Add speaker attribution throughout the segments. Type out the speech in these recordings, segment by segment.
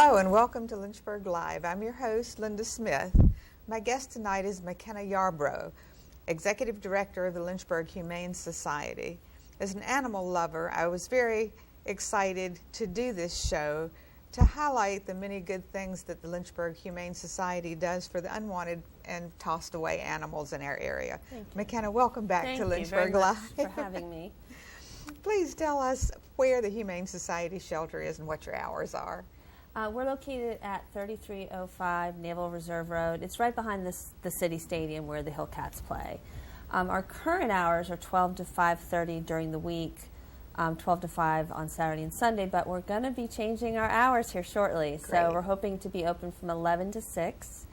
Speaker 1: Hello and welcome to Lynchburg Live. I'm your host, Linda Smith. My guest tonight is Makena Yarbrough, Executive Director of the Lynchburg Humane Society. As an animal lover, I was very excited to do this show to highlight the many good things that the Lynchburg Humane Society does for the unwanted and tossed away animals in our area. Makena, welcome back to Lynchburg Live.
Speaker 2: Thank you very much for having me.
Speaker 1: Please tell us where the Humane Society shelter is and what your hours are.
Speaker 2: We're located at 3305 Naval Reserve Road. It's right behind the city stadium where the Hillcats play. Our current hours are 12 to 5:30 during the week, 12 to 5 on Saturday and Sunday, but we're going to be changing our hours here shortly.
Speaker 1: Great.
Speaker 2: So we're hoping to be open from 11 to 6,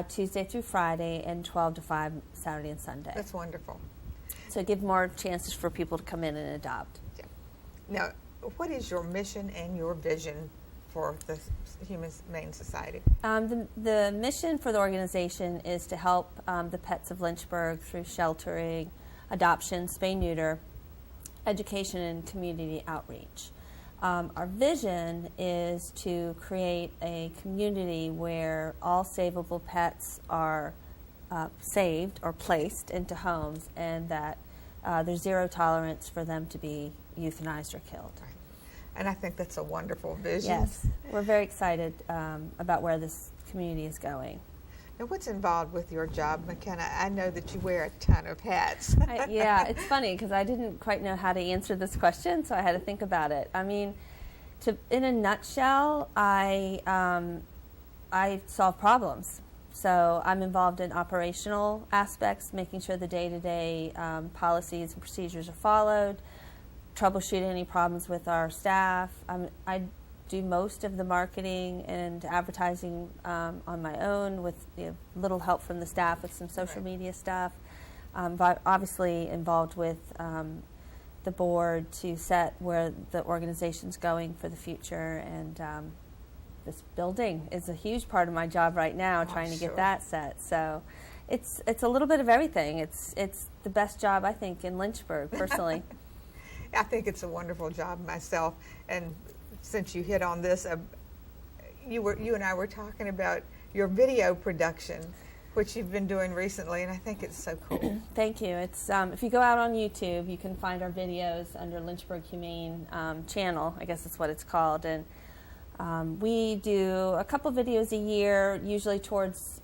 Speaker 2: Tuesday through Friday, and 12 to 5 Saturday and Sunday.
Speaker 1: That's wonderful.
Speaker 2: So give more chances for people to come in and adopt.
Speaker 1: Yeah. Now, what is your mission and your vision for the Humane Society?
Speaker 2: The mission for the organization is to help the pets of Lynchburg through sheltering, adoption, spay-neuter, education, and community outreach. Our vision is to create a community where all savable pets are saved or placed into homes, and that there's zero tolerance for them to be euthanized or killed.
Speaker 1: Right. And I think that's a wonderful vision.
Speaker 2: Yes, we're very excited about where this community is going.
Speaker 1: Now, what's involved with your job, Makena? I know that you wear a ton of hats.
Speaker 2: Yeah, it's funny because I didn't quite know how to answer this question, so I had to think about it. I mean, in a nutshell, I solve problems. So I'm involved in operational aspects, making sure the day-to-day policies and procedures are followed, troubleshoot any problems with our staff. I do most of the marketing and advertising on my own with little help from the staff with some social media stuff. But obviously involved with the board to set where the organization's going for the future, and this building is a huge part of my job right now, trying to get that set. So it's a little bit of everything. It's the best job, I think, in Lynchburg, personally.
Speaker 1: I think it's a wonderful job myself, and since you hit on this, you and I were talking about your video production, which you've been doing recently, and I think it's so cool.
Speaker 2: Thank you. It's if you go out on YouTube, you can find our videos under Lynchburg Humane channel. I guess that's what it's called, and we do a couple videos a year, usually towards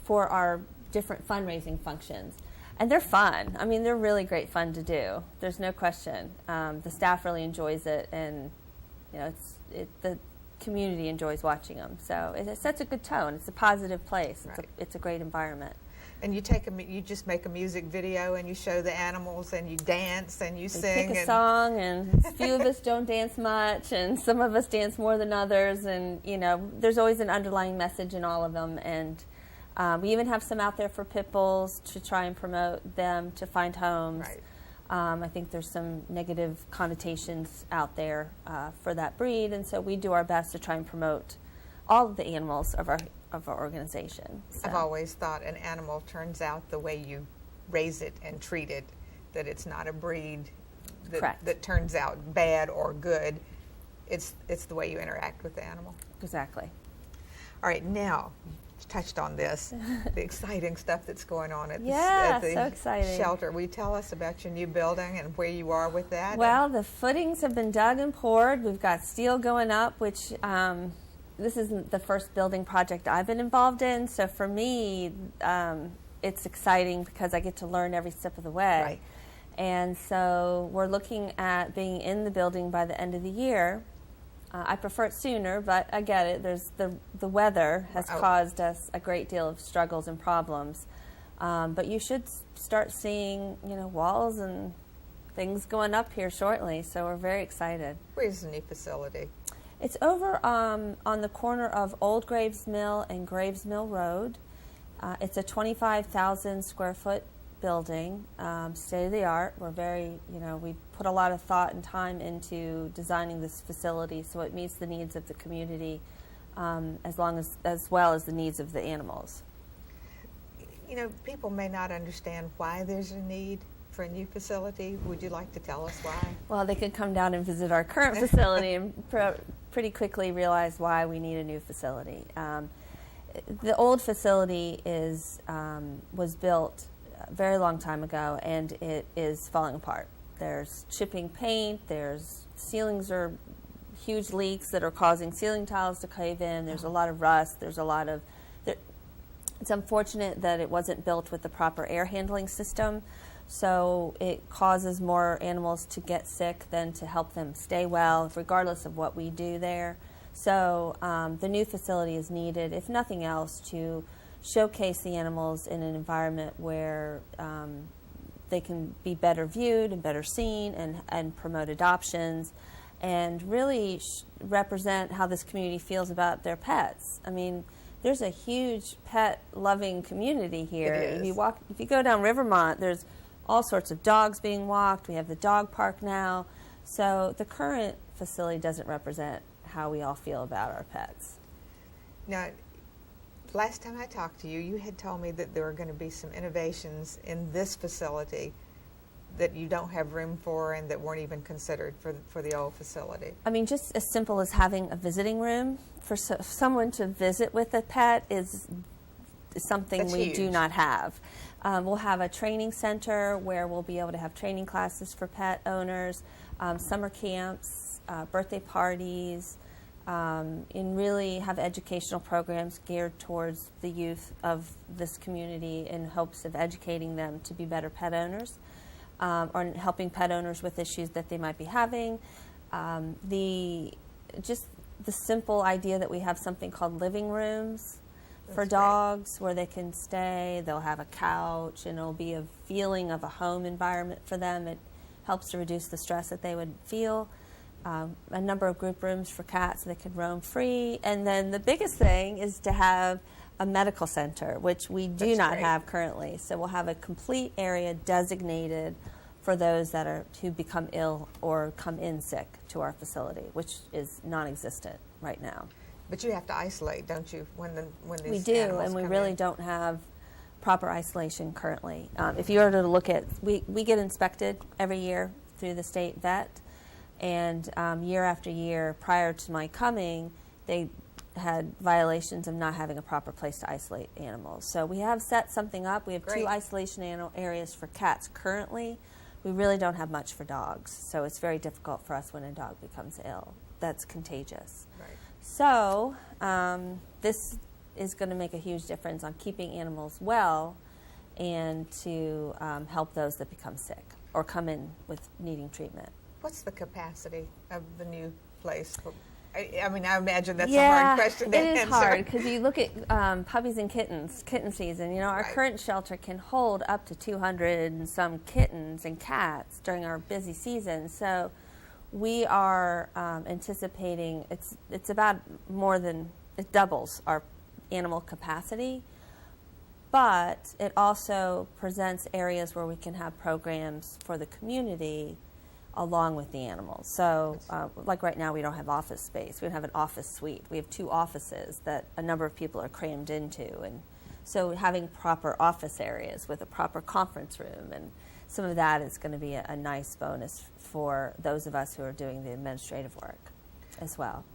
Speaker 2: for our different fundraising functions. And they're fun. I mean, they're really great fun to do. There's no question. The staff really enjoys it, and the community enjoys watching them. So it sets a good tone. It's a positive place.
Speaker 1: Right.
Speaker 2: It's a great environment.
Speaker 1: And you just make a music video, and you show the animals, and you dance, and you sing.
Speaker 2: Pick a song, and a few of us don't dance much, and some of us dance more than others. And there's always an underlying message in all of them. And we even have some out there for pit bulls to try and promote them to find homes.
Speaker 1: Right.
Speaker 2: I think there's some negative connotations out there for that breed, and so we do our best to try and promote all of the animals of our organization. So.
Speaker 1: I've always thought an animal turns out the way you raise it and treat it, that it's not a breed that turns out bad or good. It's the way you interact with the animal.
Speaker 2: Exactly.
Speaker 1: All right, now, touched on this, the exciting stuff that's going on at
Speaker 2: the
Speaker 1: so
Speaker 2: exciting.
Speaker 1: Shelter. Will you tell us about your new building and where you are with that?
Speaker 2: Well, the footings have been dug and poured. We've got steel going up, which this isn't the first building project I've been involved in. So for me, it's exciting because I get to learn every step of the way.
Speaker 1: Right.
Speaker 2: And so we're looking at being in the building by the end of the year. I prefer it sooner, but I get it. There's the weather has caused us a great deal of struggles and problems. But you should start seeing, walls and things going up here shortly. So we're very excited.
Speaker 1: Where's the new facility?
Speaker 2: It's over on the corner of Old Graves Mill and Graves Mill Road. It's a 25,000 square foot building, state of the art. We're very, we put a lot of thought and time into designing this facility so it meets the needs of the community as well as the needs of the animals.
Speaker 1: People may not understand why there's a need for a new facility. Would you like to tell us why?
Speaker 2: Well, they could come down and visit our current facility and pretty quickly realize why we need a new facility. The old facility was built a very long time ago, and it is falling apart. There's chipping paint, there's ceilings are huge leaks that are causing ceiling tiles to cave in, there's a lot of rust, there's a lot of... It's unfortunate that it wasn't built with the proper air handling system, so it causes more animals to get sick than to help them stay well, regardless of what we do there. So the new facility is needed, if nothing else, to showcase the animals in an environment where they can be better viewed and better seen, and promote adoptions, and really represent how this community feels about their pets. I mean, there's a huge pet-loving community here.
Speaker 1: It is.
Speaker 2: If you go down Rivermont, there's all sorts of dogs being walked. We have the dog park now. So the current facility doesn't represent how we all feel about our pets.
Speaker 1: Now, last time I talked to you, you had told me that there were going to be some innovations in this facility that you don't have room for and that weren't even considered for the old facility.
Speaker 2: I mean, just as simple as having a visiting room for someone to visit with a pet is something
Speaker 1: That's
Speaker 2: we
Speaker 1: huge.
Speaker 2: do not have. We'll have a training center where we'll be able to have training classes for pet owners, summer camps, birthday parties, and really have educational programs geared towards the youth of this community in hopes of educating them to be better pet owners, or helping pet owners with issues that they might be having. The simple idea that we have something called living rooms for dogs where they can stay. They'll have a couch, and it'll be a feeling of a home environment for them. It helps to reduce the stress that they would feel. A number of group rooms for cats so they can roam free. And then the biggest thing is to have a medical center, which we do not have currently. So we'll have a complete area designated for those who become ill or come in sick to our facility, which is non-existent right now.
Speaker 1: But you have to isolate, don't you, when these
Speaker 2: We do,
Speaker 1: animals
Speaker 2: and we
Speaker 1: come
Speaker 2: really
Speaker 1: in?
Speaker 2: don't have proper isolation currently. If you were to look at, we get inspected every year through the state vet, and year after year prior to my coming, they had violations of not having a proper place to isolate animals. So we have set something up. We have
Speaker 1: Great.
Speaker 2: 2 isolation areas for cats currently. We really don't have much for dogs, so it's very difficult for us when a dog becomes ill. That's contagious.
Speaker 1: Right.
Speaker 2: So this is going to make a huge difference on keeping animals well and to help those that become sick or come in with needing treatment.
Speaker 1: What's the capacity of the new place? I mean, I imagine that's a hard question to answer.
Speaker 2: It is hard because you look at puppies and kittens, kitten season. You know, our current shelter can hold up to 200 and some kittens and cats during our busy season. So we are anticipating it's about it doubles our animal capacity, but it also presents areas where we can have programs for the community along with the animals. So like right now we don't have office space. We don't have an office suite. We have 2 offices that a number of people are crammed into, and so having proper office areas with a proper conference room, and some of that is going to be a nice bonus for those of us who are doing the administrative work as well.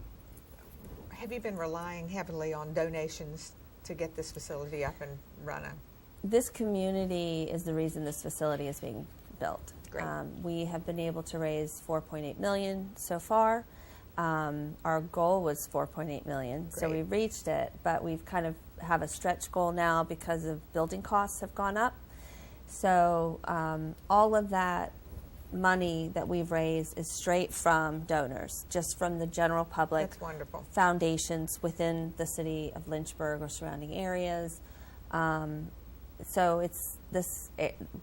Speaker 1: Have you been relying heavily on donations to get this facility up and running?
Speaker 2: This community is the reason this facility is being built. We have been able to raise $4.8 million so far. Our goal was $4.8 million, so we reached it, but we've kind of have a stretch goal now because of building costs have gone up. So all of that money that we've raised is straight from donors, just from the general public.
Speaker 1: That's wonderful.
Speaker 2: Foundations within the city of Lynchburg or surrounding areas. So it's this.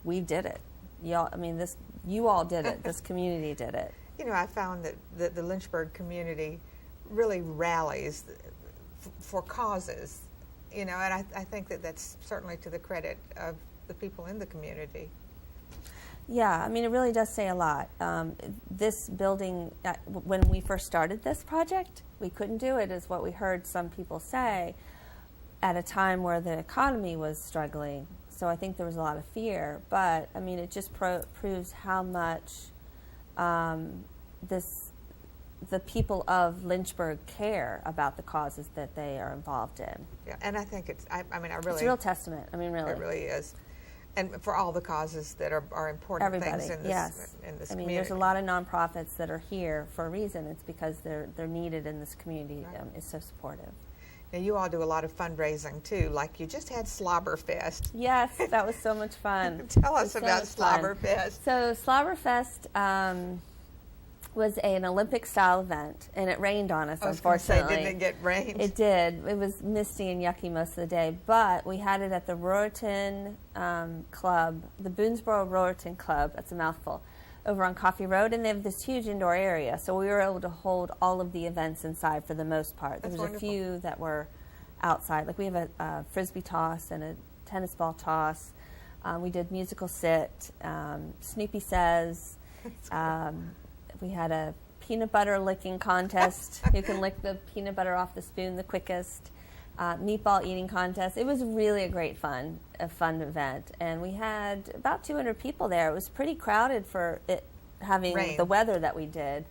Speaker 2: We did it. You all did it. This community did it.
Speaker 1: You know, I found that the Lynchburg community really rallies for causes. You know, and I think that's certainly to the credit of the people in the community.
Speaker 2: Yeah, I mean, it really does say a lot. This building, when we first started this project, we couldn't do it, is what we heard some people say, at a time where the economy was struggling So I think there was a lot of fear. But, I mean, it just proves how much the people of Lynchburg care about the causes that they are involved in.
Speaker 1: Yeah, and I think it's a
Speaker 2: real testament. I mean, really.
Speaker 1: It really is. And for all the causes that are important things in this, in this community.
Speaker 2: There's a lot of nonprofits that are here for a reason. It's because they're needed in this community.
Speaker 1: Right.
Speaker 2: Is so supportive.
Speaker 1: Now, you all do a lot of fundraising, too. Like, you just had Slobberfest.
Speaker 2: Yes, that was so much fun.
Speaker 1: Tell us about Slobberfest.
Speaker 2: So Slobberfest was an Olympic-style event, and it rained on us, unfortunately.
Speaker 1: Didn't it get rained?
Speaker 2: It did. It was misty and yucky most of the day, but we had it at the Roriton Club, the Boonesboro Roriton Club, that's a mouthful, over on Coffee Road, and they have this huge indoor area, so we were able to hold all of the events inside for the most part. There was wonderful. A few that were outside. Like, we have a Frisbee toss and a tennis ball toss. We did musical sit, Snoopy Says. We had a peanut butter licking contest. Who can lick the peanut butter off the spoon the quickest? Meatball eating contest. It was really a fun event. And we had about 200 people there. It was pretty crowded for it having the weather that we did.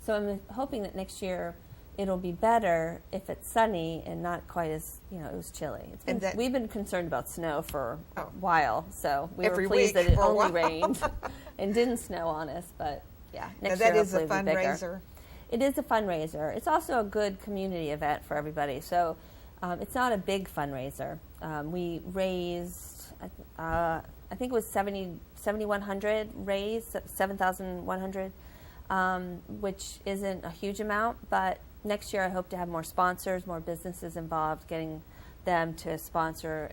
Speaker 2: So I'm hoping that next year it'll be better if it's sunny and not quite as, it was chilly. We've been concerned about snow for a while, so we were pleased that it only rained and didn't snow on us, but yeah, next year
Speaker 1: that is a
Speaker 2: fundraiser.
Speaker 1: Bigger.
Speaker 2: It is a fundraiser. It's also a good community event for everybody. So it's not a big fundraiser. We raised, I think it was 7,100 raised, 7,100, which isn't a huge amount. But next year I hope to have more sponsors, more businesses involved, getting them to sponsor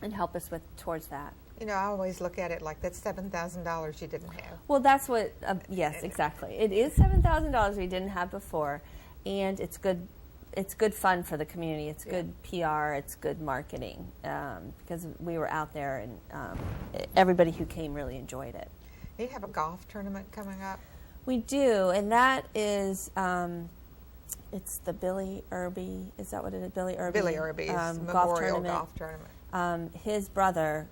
Speaker 2: and help us towards that.
Speaker 1: I always look at it like that's $7,000 you didn't have.
Speaker 2: Well, that's what, yes, exactly. It is $7,000 we didn't have before, and it's good. It's good fun for the community. It's good PR. It's good marketing because we were out there, and everybody who came really enjoyed it.
Speaker 1: You have a golf tournament coming up?
Speaker 2: We do, and that is, it's the Billy Irby. Is that what it is? Billy Irby.
Speaker 1: Billy Irby's Memorial Golf Tournament.
Speaker 2: His brother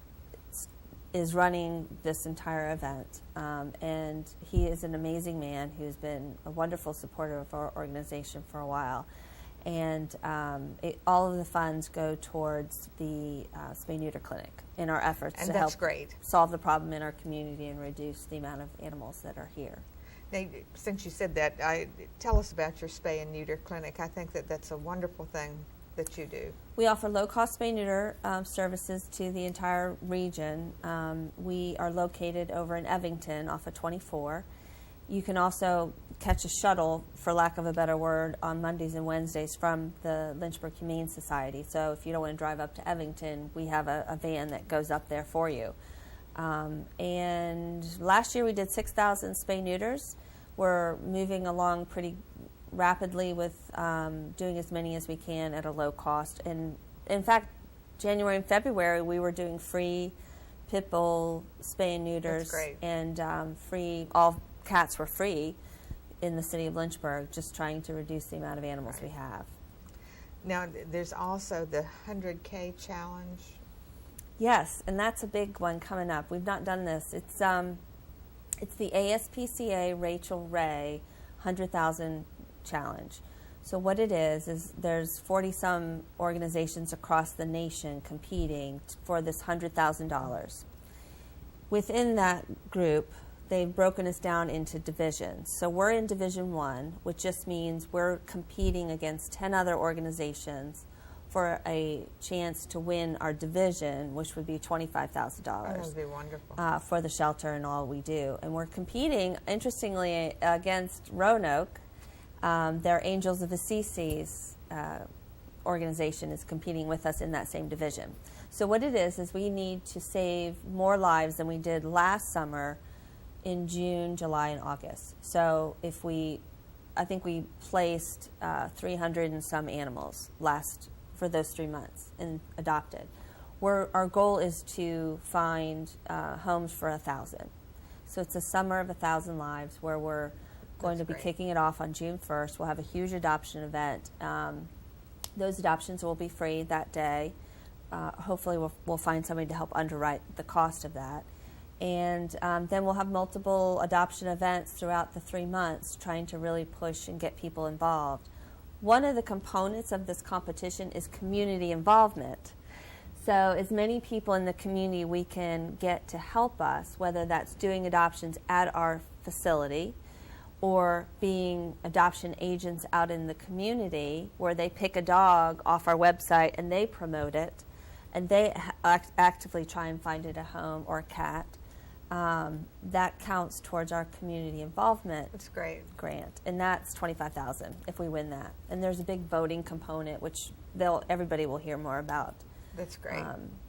Speaker 2: is running this entire event, and he is an amazing man who's been a wonderful supporter of our organization for a while. And all of the funds go towards the spay-neuter clinic in our efforts to help solve the problem in our community and reduce the amount of animals that are here.
Speaker 1: Now, since you said that, tell us about your spay and neuter clinic. I think that's a wonderful thing that you do.
Speaker 2: We offer low-cost spay-neuter services to the entire region. We are located over in Evington off of 24. You can also catch a shuttle, for lack of a better word, on Mondays and Wednesdays from the Lynchburg Humane Society. So if you don't want to drive up to Evington, we have a van that goes up there for you. And last year we did 6,000 spay-neuters. We're moving along pretty rapidly with doing as many as we can at a low cost. And in fact, January and February we were doing free pit bull spay and neuters.
Speaker 1: That's great.
Speaker 2: And free, all cats were free in the city of Lynchburg, just trying to reduce the amount of animals we have.
Speaker 1: Now, there's also the 100K challenge.
Speaker 2: Yes, and that's a big one coming up. We've not done this. It's the ASPCA Rachel Ray 100,000 challenge. So what it is there's 40-some organizations across the nation competing for this $100,000. Within that group, they've broken us down into divisions. So we're in Division 1, which just means we're competing against 10 other organizations for a chance to win our division, which would be $25,000.
Speaker 1: That would be wonderful.
Speaker 2: For the shelter and all we do. And we're competing, interestingly, against Roanoke. Their Angels of Assisi's organization is competing with us in that same division. So what it is we need to save more lives than we did last summer in June, July, and August. So I think we placed 300 and some animals for those 3 months and adopted. Our goal is to find homes for 1,000. So it's a summer of 1,000 lives where we're going to be kicking it off on June 1st. We'll have a huge adoption event. Those adoptions will be free that day. hopefully we'll find somebody to help underwrite the cost of that. And then we'll have multiple adoption events throughout the 3 months, trying to really push and get people involved. One of the components of this competition is community involvement. So as many people in the community we can get to help us, whether that's doing adoptions at our facility or being adoption agents out in the community where they pick a dog off our website and they promote it, and they actively try and find it a home or a cat. That counts towards our community involvement.
Speaker 1: That's great.
Speaker 2: Grant, and that's $25,000 if we win that. And there's a big voting component, which everybody will hear more about.
Speaker 1: That's great.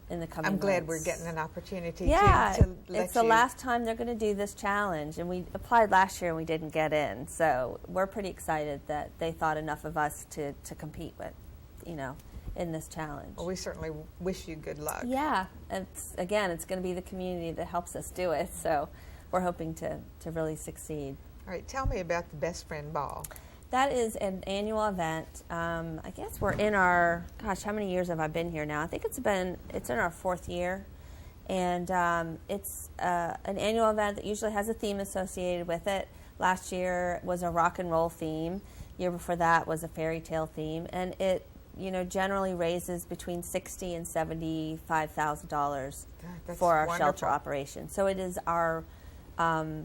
Speaker 2: In the coming
Speaker 1: I'm glad
Speaker 2: months.
Speaker 1: we're getting an opportunity
Speaker 2: Yeah,
Speaker 1: to let
Speaker 2: it's the last time they're going to do this challenge, and we applied last year and we didn't get in. So we're pretty excited that they thought enough of us to compete with, in this challenge.
Speaker 1: Well, we certainly wish you good luck.
Speaker 2: Yeah, it's going to be the community that helps us do it, so we're hoping to really succeed.
Speaker 1: All right, tell me about the Best Friend Ball.
Speaker 2: That is an annual event. I guess we're in our, how many years have I been here now? I think it's in our 4th year, and it's an annual event that usually has a theme associated with it. Last year was a rock and roll theme. Year before that was a fairy tale theme, and it generally raises between $60,000 and $75,000 for our shelter operation. So it is our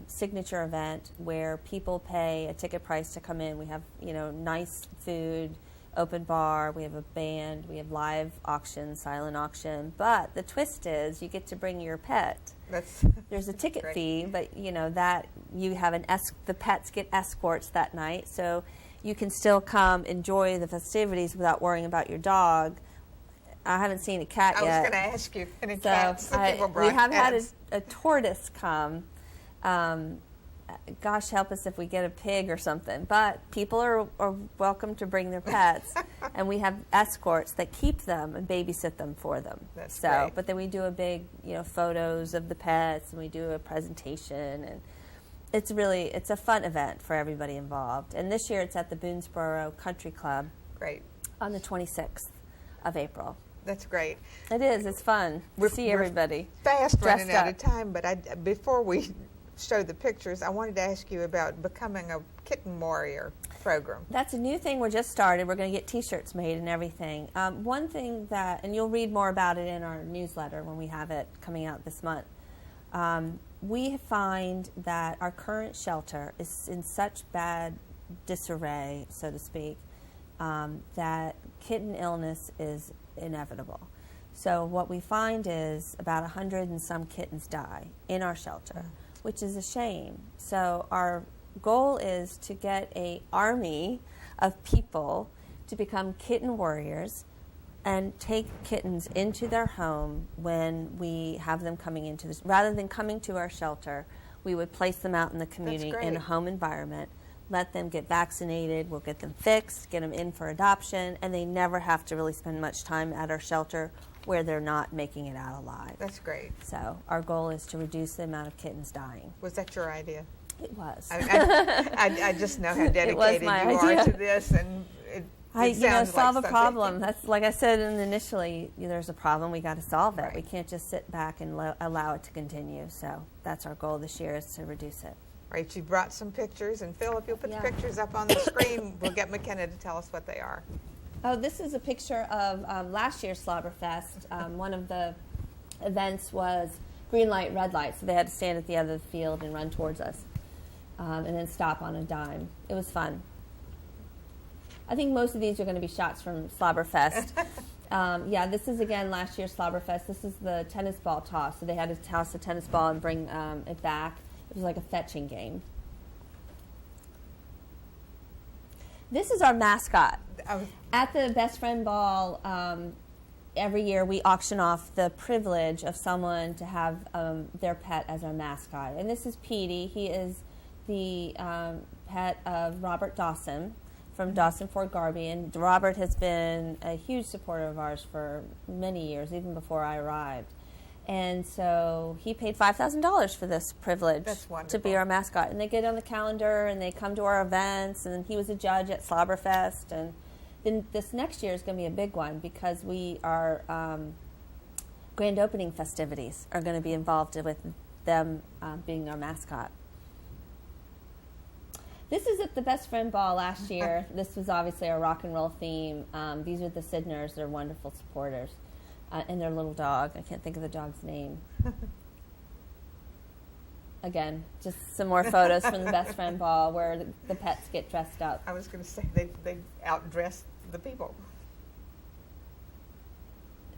Speaker 2: signature event where people pay a ticket price to come in. We have nice food, open bar, we have a band, we have live auction, silent auction. But the twist is you get to bring your pet. There's a ticket fee, but that you have the pets get escorts that night, so you can still come enjoy the festivities without worrying about your dog. I haven't seen a cat yet.
Speaker 1: I was going to ask you if any cats.
Speaker 2: We have had a tortoise come. Gosh help us if we get a pig or something. But people are welcome to bring their pets, and we have escorts that keep them and babysit them for them.
Speaker 1: That's great.
Speaker 2: But then we do a big, photos of the pets, and we do a presentation, and it's a fun event for everybody involved. And this year it's at the Boonesboro Country Club.
Speaker 1: Great.
Speaker 2: On the 26th of April.
Speaker 1: That's great.
Speaker 2: It is. It's fun to see everybody.
Speaker 1: Fast running out
Speaker 2: up.
Speaker 1: of time, but before we show the pictures, I wanted to ask you about becoming a kitten warrior program.
Speaker 2: That's a new thing we're just started. We're going to get T-shirts made and everything. One thing and you'll read more about it in our newsletter when we have it coming out this month. We find that our current shelter is in such bad disarray, so to speak, that kitten illness is inevitable. So what we find is about 100 and some kittens die in our shelter, which is a shame. So our goal is to get an army of people to become kitten warriors and take kittens into their home when we have them coming into this. Rather than coming to our shelter, we would place them out in the community in a home environment, let them get vaccinated, we'll get them fixed, get them in for adoption, and they never have to really spend much time at our shelter where they're not making it out alive.
Speaker 1: That's great.
Speaker 2: So our goal is to reduce the amount of kittens dying.
Speaker 1: Was that your idea?
Speaker 2: It was.
Speaker 1: I just know how dedicated you are to this, and it sounds
Speaker 2: solve
Speaker 1: like
Speaker 2: a problem. That's like I said initially. There's a problem. We got to solve it.
Speaker 1: Right.
Speaker 2: We can't just sit back and allow it to continue. So that's our goal this year, is to reduce it.
Speaker 1: Right. You brought some pictures, and Phil, if you'll put the pictures up on the screen, we'll get Makena to tell us what they are.
Speaker 2: Oh, this is a picture of last year's Slobberfest. One of the events was green light, red light, so they had to stand at the other field and run towards us, and then stop on a dime. It was fun. I think most of these are going to be shots from Slobberfest. This is, again, last year's Slobberfest. This is the tennis ball toss. So they had to toss a tennis ball and bring it back. It was like a fetching game. This is our mascot. At the Best Friend Ball, every year we auction off the privilege of someone to have their pet as our mascot. And this is Petey. He is the pet of Robert Dawson from Dawson Fort Garvey. And Robert has been a huge supporter of ours for many years, even before I arrived. And so he paid $5,000 for this privilege to be our mascot. And they get on the calendar, and they come to our events, and he was a judge at Slobberfest. And then this next year is going to be a big one, because we are grand opening festivities are going to be involved with them being our mascot. This is at the Best Friend Ball last year. This was obviously our rock and roll theme. These are the Sidners. They're wonderful supporters. And their little dog. I can't think of the dog's name. Again, just some more photos from the Best Friend Ball where the pets get dressed up.
Speaker 1: I was going to say they outdress the people.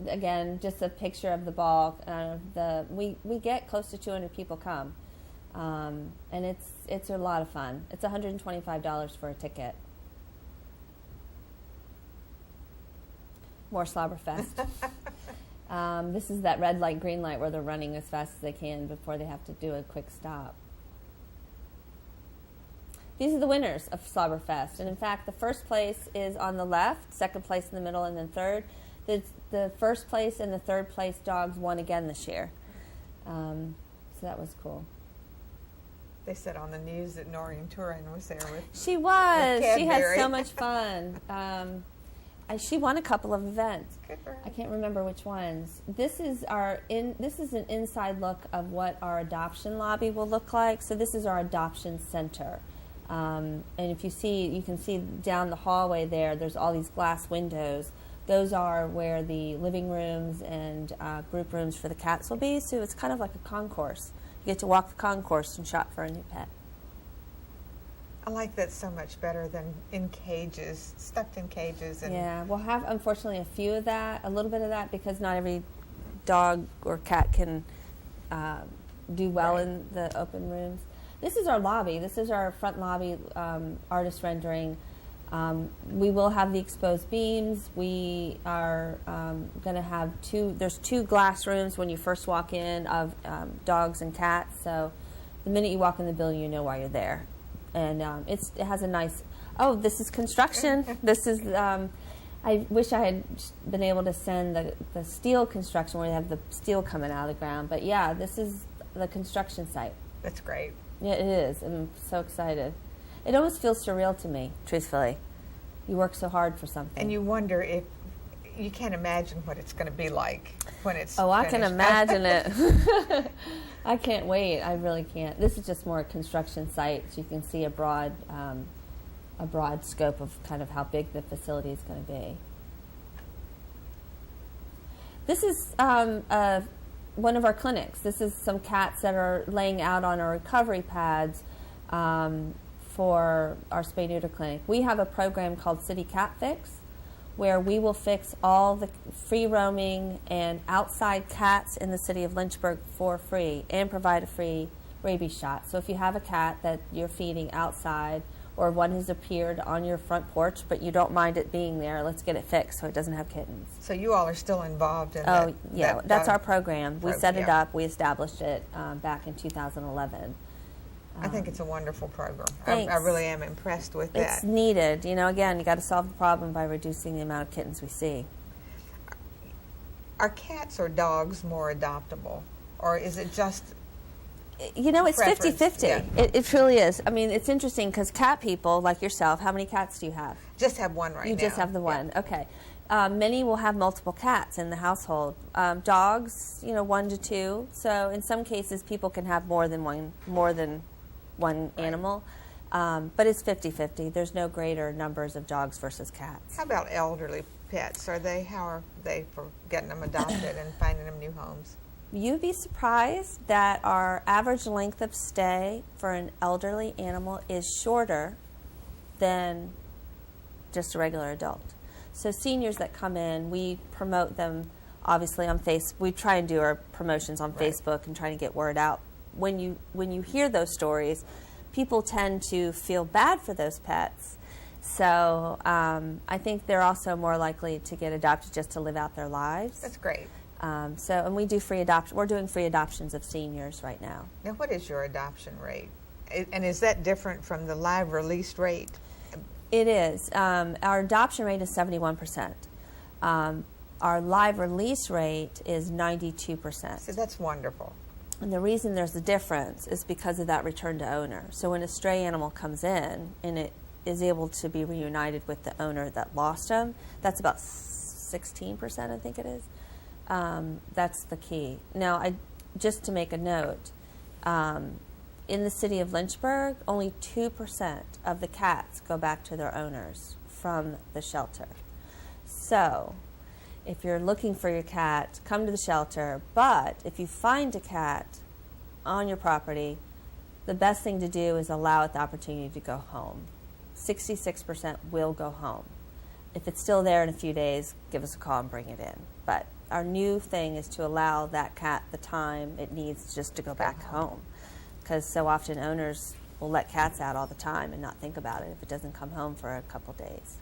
Speaker 2: Again, just a picture of the ball. We get close to 200 people come. And it's a lot of fun. It's $125 for a ticket. More Slobberfest. This is that red light, green light where they're running as fast as they can before they have to do a quick stop. These are the winners of Slobberfest. And in fact, the first place is on the left, second place in the middle, and then third. The first place and the third place dogs won again this year. So that was cool.
Speaker 1: They said on the news that Noreen Turin was there with.
Speaker 2: She was.
Speaker 1: With
Speaker 2: She had so much fun. She won a couple of events.
Speaker 1: Good for her.
Speaker 2: I can't remember which ones. This is an inside look of what our adoption lobby will look like. So this is our adoption center. And if you can see down the hallway there, there's all these glass windows. Those are where the living rooms and group rooms for the cats will be. So it's kind of like a concourse. You get to walk the concourse and shop for a new pet.
Speaker 1: I like that so much better than in cages, stuffed in cages. And
Speaker 2: yeah, we'll have, unfortunately, a little bit of that, because not every dog or cat can do well in the open rooms. This is our lobby. This is our front lobby artist rendering. We will have the exposed beams. We are going to have there's two glass rooms when you first walk in of dogs and cats. So the minute you walk in the building, you know why you're there. And it has a nice, this is construction. This is, I wish I had been able to send the steel construction where they have the steel coming out of the ground. But yeah, this is the construction site.
Speaker 1: That's great.
Speaker 2: Yeah, it is. I'm so excited. It almost feels surreal to me, truthfully. You work so hard for something.
Speaker 1: And you wonder if, you can't imagine what it's going to be like when it's
Speaker 2: finished.
Speaker 1: I
Speaker 2: can imagine it. I can't wait. I really can't. This is just more a construction site, so you can see a broad scope of kind of how big the facility is going to be. This is one of our clinics. This is some cats that are laying out on our recovery pads for our spay-neuter clinic. We have a program called City Cat Fix, where we will fix all the free-roaming and outside cats in the city of Lynchburg for free and provide a free rabies shot. So if you have a cat that you're feeding outside, or one has appeared on your front porch but you don't mind it being there, let's get it fixed so it doesn't have kittens.
Speaker 1: So you all are still involved in that?
Speaker 2: Oh, yeah, that's our program. We set it up, we established it back in 2011.
Speaker 1: I think it's a wonderful program.
Speaker 2: Thanks.
Speaker 1: I really am impressed with that.
Speaker 2: It's needed. Again, you got to solve the problem by reducing the amount of kittens we see.
Speaker 1: Are cats or dogs more adoptable? Or is it just
Speaker 2: it's
Speaker 1: preference?
Speaker 2: 50-50.
Speaker 1: Yeah.
Speaker 2: It truly is. I mean, it's interesting because cat people, like yourself, how many cats do you have?
Speaker 1: Just have one right now.
Speaker 2: You just have the one.
Speaker 1: Yeah.
Speaker 2: Okay. Many will have multiple cats in the household. Dogs, 1 to 2. So in some cases, people can have more than one
Speaker 1: Right.
Speaker 2: animal. But it's 50-50. There's no greater numbers of dogs versus cats.
Speaker 1: How about elderly pets? How are they for getting them adopted and finding them new homes?
Speaker 2: You'd be surprised that our average length of stay for an elderly animal is shorter than just a regular adult. So seniors that come in, we promote them obviously on Facebook. We try and do our promotions on
Speaker 1: Right.
Speaker 2: Facebook and trying to get word out. When you hear those stories, people tend to feel bad for those pets. So I think they're also more likely to get adopted just to live out their lives.
Speaker 1: That's great.
Speaker 2: And we do free adoption. We're doing free adoptions of seniors right now.
Speaker 1: Now, what is your adoption rate? And is that different from the live release rate?
Speaker 2: It is. Our adoption rate is 71%. Our live release rate is 92%.
Speaker 1: So that's wonderful.
Speaker 2: And the reason there's a difference is because of that return to owner. So when a stray animal comes in and it is able to be reunited with the owner that lost him, that's about 16%, I think it is. That's the key. Now, just to make a note, in the city of Lynchburg, only 2% of the cats go back to their owners from the shelter. So, if you're looking for your cat, come to the shelter. But if you find a cat on your property, the best thing to do is allow it the opportunity to go home. 66% will go home. If it's still there in a few days, give us a call and bring it in. But our new thing is to allow that cat the time it needs just to go back home. Because so often owners will let cats out all the time and not think about it if it doesn't come home for a couple days.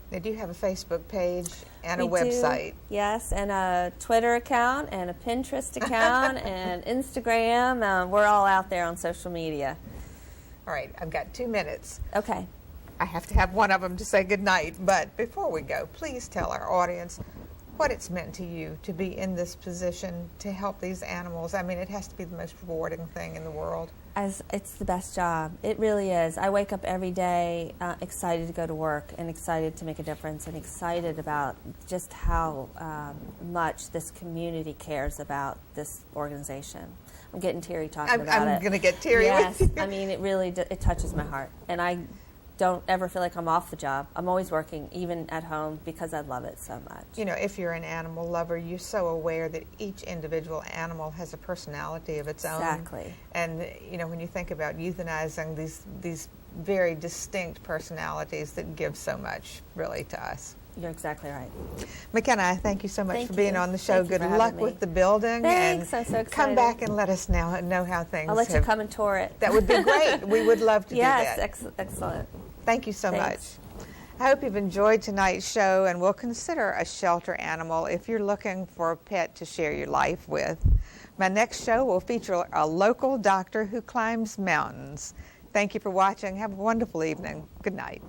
Speaker 1: They do have a Facebook page and a
Speaker 2: We
Speaker 1: website.
Speaker 2: do, yes, and a Twitter account and a Pinterest account and Instagram. We're all out there on social media.
Speaker 1: All right, I've got 2 minutes.
Speaker 2: Okay.
Speaker 1: I have to have one of them to say goodnight. But before we go, please tell our audience what it's meant to you to be in this position to help these animals. I mean, it has to be the most rewarding thing in the world.
Speaker 2: It's the best job. It really is. I wake up every day excited to go to work and excited to make a difference and excited about just how much this community cares about this organization. I'm getting teary talking about it.
Speaker 1: I'm going to get teary
Speaker 2: yes,
Speaker 1: with you.
Speaker 2: I mean, it really it touches my heart. And I don't ever feel like I'm off the job. I'm always working, even at home, because I love it so much.
Speaker 1: You know, if you're an animal lover, you're so aware that each individual animal has a personality of its own.
Speaker 2: Exactly.
Speaker 1: And, you know, when you think about euthanizing these very distinct personalities that give so much, really, to us.
Speaker 2: You're exactly right.
Speaker 1: Makena, I thank you so much for being on the show.
Speaker 2: Thank you
Speaker 1: Good
Speaker 2: for having
Speaker 1: luck
Speaker 2: me.
Speaker 1: with the building.
Speaker 2: Thanks,
Speaker 1: and
Speaker 2: I'm so excited.
Speaker 1: come back and let us know how things
Speaker 2: I'll let you come and tour it.
Speaker 1: That would be great. We would love to do that.
Speaker 2: Yes, excellent.
Speaker 1: Thank you so
Speaker 2: Thanks.
Speaker 1: much. I hope you've enjoyed tonight's show and will consider a shelter animal if you're looking for a pet to share your life with. My next show will feature a local doctor who climbs mountains. Thank you for watching. Have a wonderful evening. Good night.